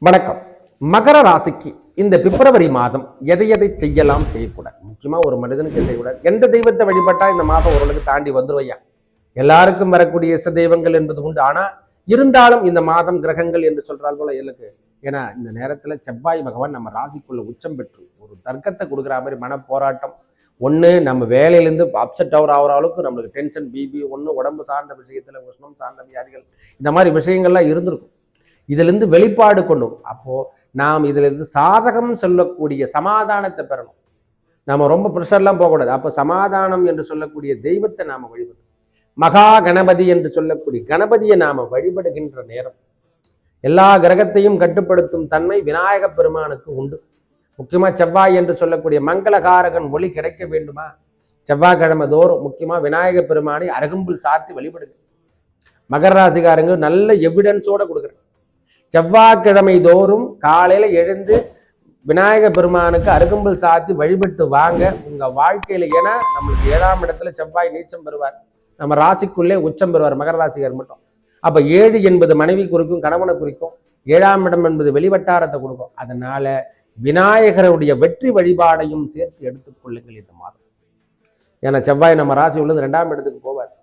வணக்கம். மகர ராசிக்கு இந்த பிப்ரவரி மாதம் எதை எதை செய்யலாம் செய்யக்கூடாது, முக்கியமா ஒரு மனிதனுக்கு செய்யக்கூடாது. எந்த தெய்வத்தை வழிபட்டா இந்த மாதம் ஓரளவுக்கு தாண்டி வந்துருவையா? எல்லாருக்கும் வரக்கூடிய இஷ்ட தெய்வங்கள் என்பது உண்டு. ஆனா இருந்தாலும் இந்த மாதம் கிரகங்கள் என்று சொல்றால் போல எனக்கு, ஏன்னா இந்த நேரத்துல செவ்வாய் பகவான் நம்ம ராசிக்குள்ள உச்சம் பெற்று ஒரு தர்க்கத்தை கொடுக்குற மாதிரி மன போராட்டம். ஒன்று நம்ம வேலையிலேருந்து அப்செட் ஆகிற அளவுக்கு நம்மளுக்கு டென்ஷன், பிபி, ஒன்று உடம்பு சார்ந்த விஷயத்துல, உஷ்ணம் சார்ந்த வியாதிகள், இந்த மாதிரி விஷயங்கள்லாம் இருந்திருக்கும். இதிலிருந்து வெளிப்பாடு கொண்டு அப்போ நாம் இதிலிருந்து சாதகம் சொல்லக்கூடிய சமாதானத்தை பெறணும். நாம ரொம்ப ப்ரெஷர்லாம் போகக்கூடாது. அப்போ சமாதானம் என்று சொல்லக்கூடிய தெய்வத்தை நாம வழிபடும். மகா கணபதி என்று சொல்லக்கூடிய கணபதியை நாம வழிபடுகின்ற நேரம் எல்லா கிரகத்தையும் கட்டுப்படுத்தும் தன்மை விநாயக பெருமானுக்கு உண்டு. முக்கியமா செவ்வாய் என்று சொல்லக்கூடிய மங்களகாரகன் ஒளி கிடைக்க வேண்டுமா? செவ்வாய்க்கிழமை தோறும் முக்கியமா விநாயக பெருமானை அருகம்புல் சாத்தி வழிபடுங்க. மகர ராசிக்காரங்க நல்ல எவிடன்ஸோட கொடுக்குறேன். செவ்வாய்க்கிழமை தோறும் காலையில எழுந்து விநாயக பெருமானுக்கு அருகம்புல் சாத்தி வழிபட்டு வாங்க. உங்க வாழ்க்கையில, ஏன்னா நம்மளுக்கு 7ஆம் இடத்துல செவ்வாய் நீச்சம் பெறுவார், நம்ம ராசிக்குள்ளே உச்சம் பெறுவார் மகர ராசிக்கார் மட்டும். அப்ப 7 என்பது மனைவி குறிக்கும், கணவனை குறிக்கும். 7ஆம் இடம் என்பது வெளிவட்டாரத்தை கொடுக்கும். அதனால விநாயகருடைய வெற்றி வழிபாடையும் சேர்த்து எடுத்துக்கொள்ளுங்கள் இந்த மாதம். ஏன்னா செவ்வாய் நம்ம ராசி உள்ளது 2ஆம் இடத்துக்கு போவார்.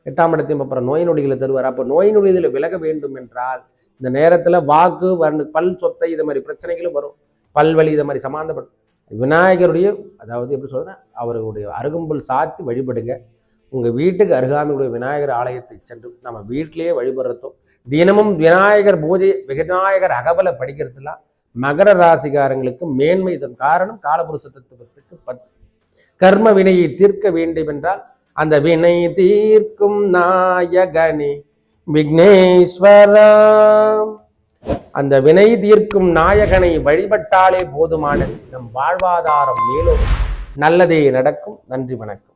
8ஆம் இடத்தையும் அப்புறம் நோய் நொடிகளை தருவார். அப்போ நோய் நொடிகளை விலக வேண்டும் என்றால் இந்த நேரத்துல வாக்கு பல் சொத்தை இது மாதிரி பிரச்சனைகளும் வரும். பல்வலி இது மாதிரி சமாந்தப்படும். விநாயகருடைய, அதாவது எப்படி சொல்றேன், அவருடைய அருகம்புல் சாத்தி வழிபடுங்க. உங்க வீட்டுக்கு அருகாமையுடைய விநாயகர் ஆலயத்தை சென்று நம்ம வீட்டிலேயே வழிபடுறதும் தினமும் விநாயகர் பூஜை, விநாயகர் அகவலை படிக்கிறதுலாம் மகர ராசிகாரங்களுக்கு மேன்மை தரும். காரணம் காலபுருஷ தத்துவத்துக்கு 10. கர்ம வினையை தீர்க்க வேண்டும் என்றால் அந்த வினை தீர்க்கும் நாயகனே விக்னேஸ்வரா, அந்த வினை தீர்க்கும் நாயகனை வழிபட்டாலே போதுமானது. நம் வாழ்வாதாரம் மேலும் நல்லதே நடக்கும். நன்றி, வணக்கம்.